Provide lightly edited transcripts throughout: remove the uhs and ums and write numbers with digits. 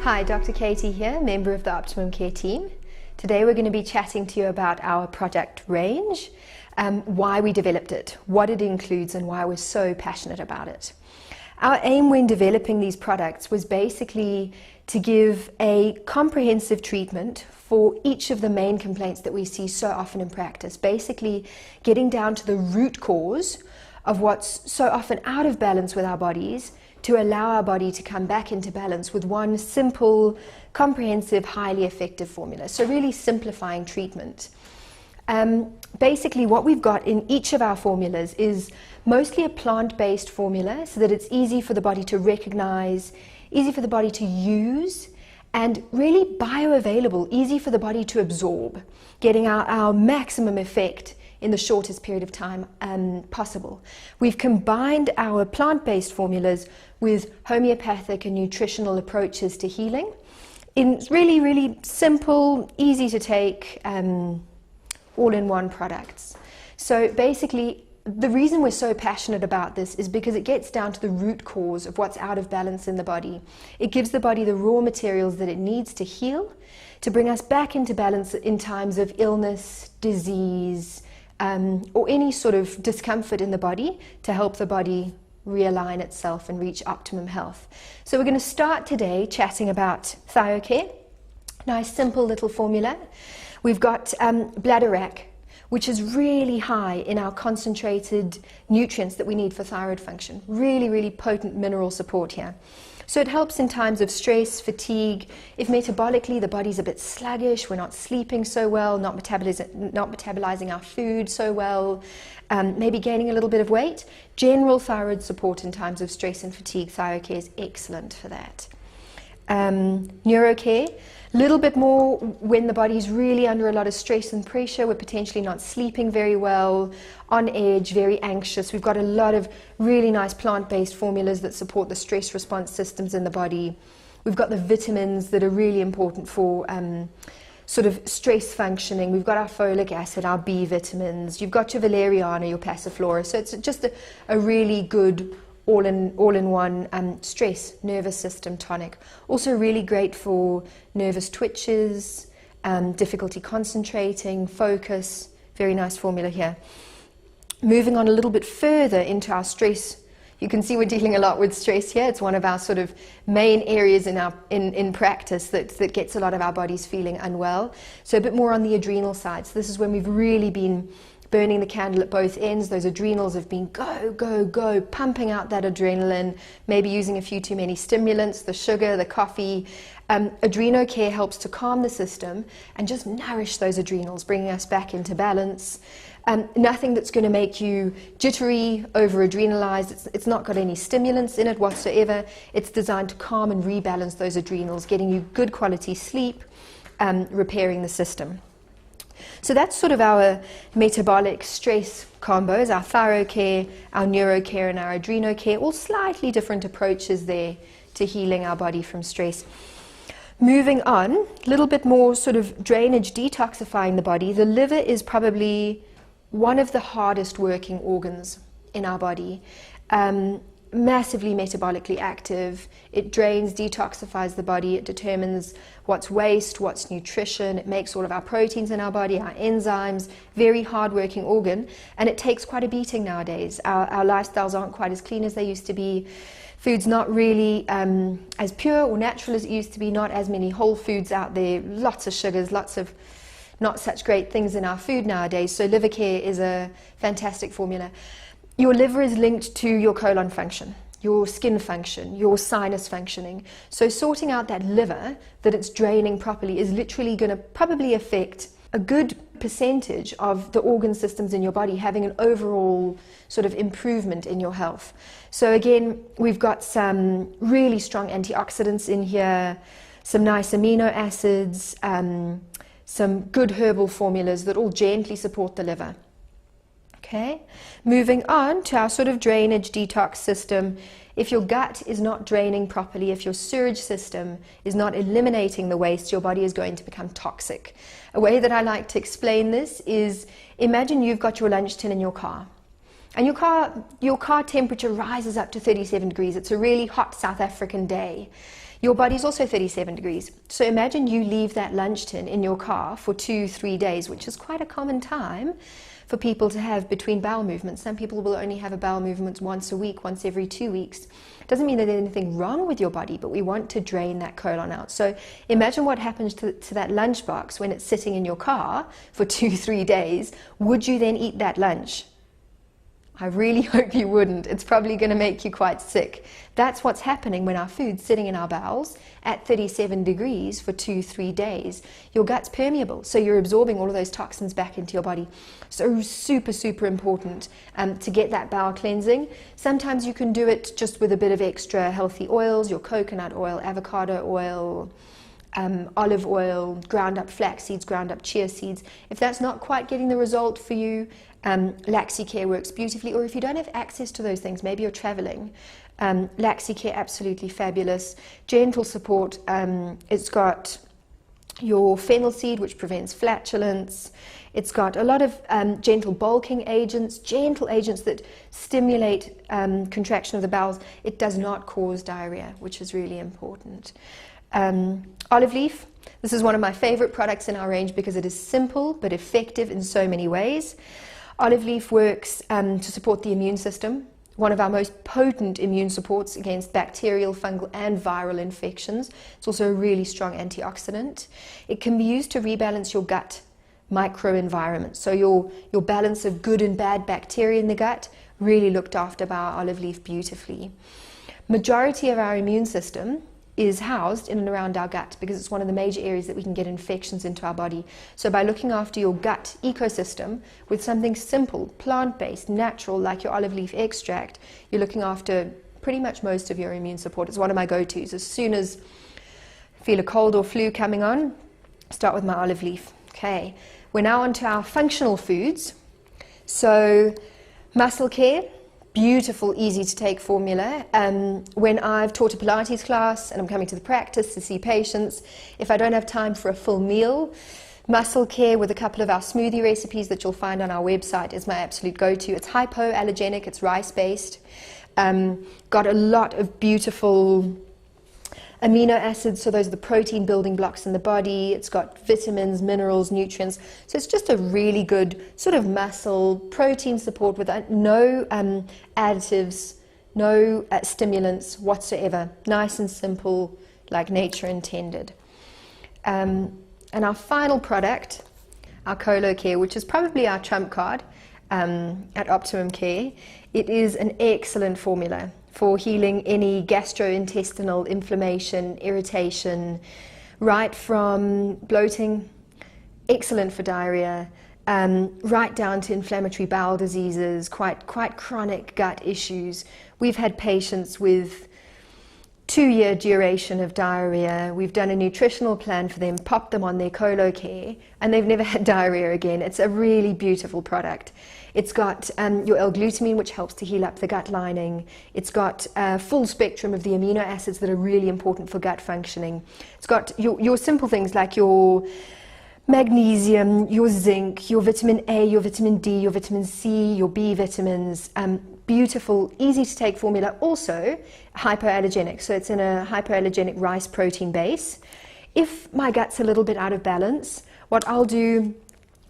Hi, Dr. Katie here, member of the Optimum Care team. Today we're going to be chatting to you about our product range, why we developed it, what it includes and why we're so passionate about it. Our aim when developing these products was basically to give a comprehensive treatment for each of the main complaints that we see so often in practice, basically getting down to the root cause of what's so often out of balance with our bodies, to allow our body to come back into balance with one simple, comprehensive, highly effective formula. So really simplifying treatment. Basically what we've got in each of our formulas is mostly a plant-based formula so that it's easy for the body to recognize, easy for the body to use, and really bioavailable, easy for the body to absorb, getting our maximum effect in the shortest period of time possible. We've combined our plant-based formulas with homeopathic and nutritional approaches to healing in really, really simple, easy to take, all-in-one products. So basically, the reason we're so passionate about this is because it gets down to the root cause of what's out of balance in the body. It gives the body the raw materials that it needs to heal, to bring us back into balance in times of illness, disease, or any sort of discomfort in the body, to help the body realign itself and reach optimum health. So we're going to start today chatting about ThyroCare. Nice simple little formula. We've got Bladderwrack, which is really high in our concentrated nutrients that we need for thyroid function. Really, really potent mineral support here. So it helps in times of stress, fatigue, if metabolically the body's a bit sluggish, we're not sleeping so well, not metabolizing our food so well, maybe gaining a little bit of weight. General thyroid support in times of stress and fatigue, ThyroCare is excellent for that. NeuroCare, a little bit more when the body's really under a lot of stress and pressure, we're potentially not sleeping very well, on edge, very anxious. We've got a lot of really nice plant-based formulas that support the stress response systems in the body. We've got the vitamins that are really important for sort of stress functioning. We've got our folic acid, our B vitamins. You've got your valeriana, your passiflora. So it's just a really good all-in-one stress nervous system tonic. Also really great for nervous twitches, difficulty concentrating, focus. Very nice formula here. Moving on a little bit further into our stress, you can see we're dealing a lot with stress here. It's one of our sort of main areas in practice that gets a lot of our bodies feeling unwell. So a bit more on the adrenal side. So this is when we've really been burning the candle at both ends. Those adrenals have been go, go, go, pumping out that adrenaline, maybe using a few too many stimulants, the sugar, the coffee. AdrenoCare helps to calm the system and just nourish those adrenals, bringing us back into balance. Nothing that's going to make you jittery, over-adrenalized. It's not got any stimulants in it whatsoever. It's designed to calm and rebalance those adrenals, getting you good quality sleep, repairing the system. So that's sort of our metabolic stress combos, our ThyroCare, our NeuroCare and our AdrenoCare, all slightly different approaches there to healing our body from stress. Moving on, a little bit more sort of drainage, detoxifying the body. The liver is probably one of the hardest working organs in our body. Massively metabolically active. It drains, detoxifies the body. It determines what's waste, what's nutrition. It makes all of our proteins in our body, our enzymes. Very hard-working organ, and it takes quite a beating nowadays. Our lifestyles aren't quite as clean as they used to be. Food's not really as pure or natural as it used to be. Not as many whole foods out there. Lots of sugars, lots of not such great things in our food nowadays. So LiverCare is a fantastic formula. Your liver is linked to your colon function, your skin function, your sinus functioning. So sorting out that liver, that it's draining properly, is literally going to probably affect a good percentage of the organ systems in your body, having an overall sort of improvement in your health. So again, we've got some really strong antioxidants in here, some nice amino acids, some good herbal formulas that all gently support the liver. Okay, moving on to our sort of drainage detox system. If your gut is not draining properly, if your sewage system is not eliminating the waste, your body is going to become toxic. A way that I like to explain this is, imagine you've got your lunch tin in your car. And your car temperature rises up to 37 degrees. It's a really hot South African day. Your body's also 37 degrees. So imagine you leave that lunch tin in your car for 2-3 days, which is quite a common time for people to have between bowel movements. Some people will only have a bowel movement once a week, once every 2 weeks. Doesn't mean that there's anything wrong with your body, but we want to drain that colon out. So imagine what happens to that lunchbox when it's sitting in your car for 2-3 days. Would you then eat that lunch? I really hope you wouldn't. It's probably going to make you quite sick. That's what's happening when our food's sitting in our bowels at 37 degrees for 2-3 days. Your gut's permeable, so you're absorbing all of those toxins back into your body. So super, super important to get that bowel cleansing. Sometimes you can do it just with a bit of extra healthy oils, your coconut oil, avocado oil, olive oil, ground up flax seeds, ground up chia seeds. If that's not quite getting the result for you, LaxiCare works beautifully. Or if you don't have access to those things, maybe you're traveling, LaxiCare, absolutely fabulous. Gentle support, it's got your fennel seed, which prevents flatulence. It's got a lot of gentle bulking agents, gentle agents that stimulate contraction of the bowels. It does not cause diarrhea, which is really important. Olive leaf, this is one of my favorite products in our range because it is simple but effective in so many ways. Olive leaf works to support the immune system, one of our most potent immune supports against bacterial, fungal and viral infections. It's also a really strong antioxidant. It can be used to rebalance your gut microenvironment, so your balance of good and bad bacteria in the gut, really looked after by our olive leaf beautifully. Majority of our immune system is housed in and around our gut because it's one of the major areas that we can get infections into our body. So by looking after your gut ecosystem with something simple, plant-based, natural, like your olive leaf extract, you're looking after pretty much most of your immune support. It's one of my go-tos. As soon as I feel a cold or flu coming on, start with my olive leaf. Okay, we're now on to our functional foods. So Muscle Care, beautiful, easy to take formula. When I've taught a Pilates class and I'm coming to the practice to see patients, if I don't have time for a full meal, Muscle Care with a couple of our smoothie recipes that you'll find on our website is my absolute go-to. It's hypoallergenic, it's rice-based, got a lot of beautiful amino acids, so those are the protein building blocks in the body. It's got vitamins, minerals, nutrients. So it's just a really good sort of muscle protein support with no additives, no stimulants whatsoever. Nice and simple, like nature intended. And our final product, our Colo Care, which is probably our trump card at Optimum Care. It is an excellent formula for healing any gastrointestinal inflammation, irritation, right from bloating, excellent for diarrhea, right down to inflammatory bowel diseases, quite chronic gut issues. We've had patients with 2-year duration of diarrhea. We've done a nutritional plan for them, popped them on their Colo Care, and they've never had diarrhea again. It's a really beautiful product. It's got your L-glutamine, which helps to heal up the gut lining. It's got a full spectrum of the amino acids that are really important for gut functioning. It's got your simple things like your magnesium, your zinc, your vitamin A, your vitamin D, your vitamin C, your B vitamins. Beautiful, easy to take formula. Also hypoallergenic, so it's in a hypoallergenic rice protein base. If my gut's a little bit out of balance, what I'll do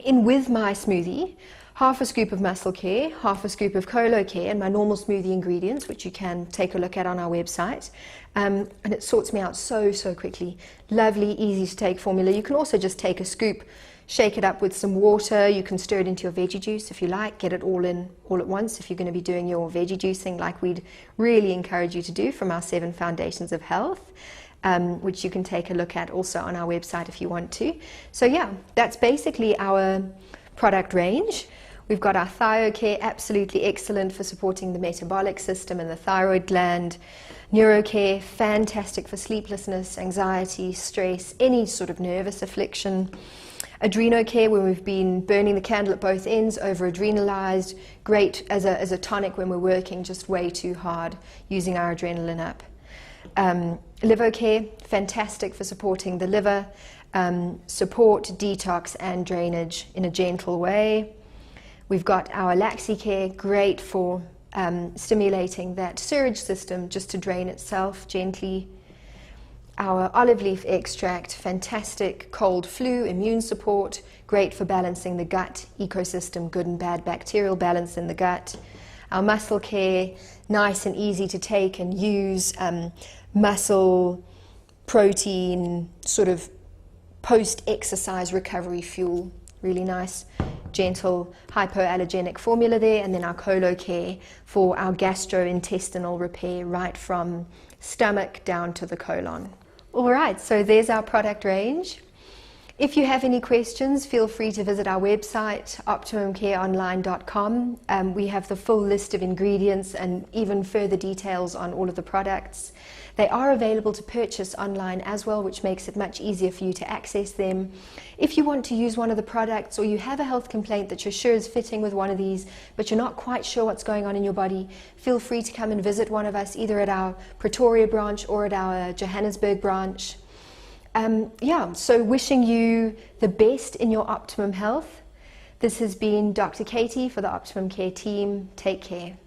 with my smoothie, half a scoop of Muscle Care, half a scoop of Colo Care, and my normal smoothie ingredients, which you can take a look at on our website. And it sorts me out so quickly. Lovely, easy to take formula. You can also just take a scoop, shake it up with some water. You can stir it into your veggie juice if you like, get it all in all at once if you're going to be doing your veggie juicing like we'd really encourage you to do from our 7 Foundations of Health. Which you can take a look at also on our website if you want to. So yeah, that's basically our product range. We've got our ThyroCare, absolutely excellent for supporting the metabolic system and the thyroid gland. NeuroCare, fantastic for sleeplessness, anxiety, stress, any sort of nervous affliction. AdrenoCare, when we've been burning the candle at both ends, over adrenalized, great as a tonic when we're working just way too hard, using our adrenaline up. LiverCare, fantastic for supporting the liver, support, detox and drainage in a gentle way. We've got our LaxiCare, great for stimulating that sewage system just to drain itself gently. Our olive leaf extract, fantastic cold flu, immune support, great for balancing the gut ecosystem, good and bad bacterial balance in the gut. Our muscle care, nice and easy to take and use, muscle protein, sort of post-exercise recovery fuel, really nice, gentle, hypoallergenic formula there. And then our Colo Care for our gastrointestinal repair, right from stomach down to the colon. All right, so there's our product range. If you have any questions, feel free to visit our website, optimumcareonline.com. We have the full list of ingredients and even further details on all of the products. They are available to purchase online as well, which makes it much easier for you to access them. If you want to use one of the products, or you have a health complaint that you're sure is fitting with one of these, but you're not quite sure what's going on in your body, feel free to come and visit one of us, either at our Pretoria branch or at our Johannesburg branch. So wishing you the best in your optimum health. This has been Dr. Katie for the Optimum Care team. Take care.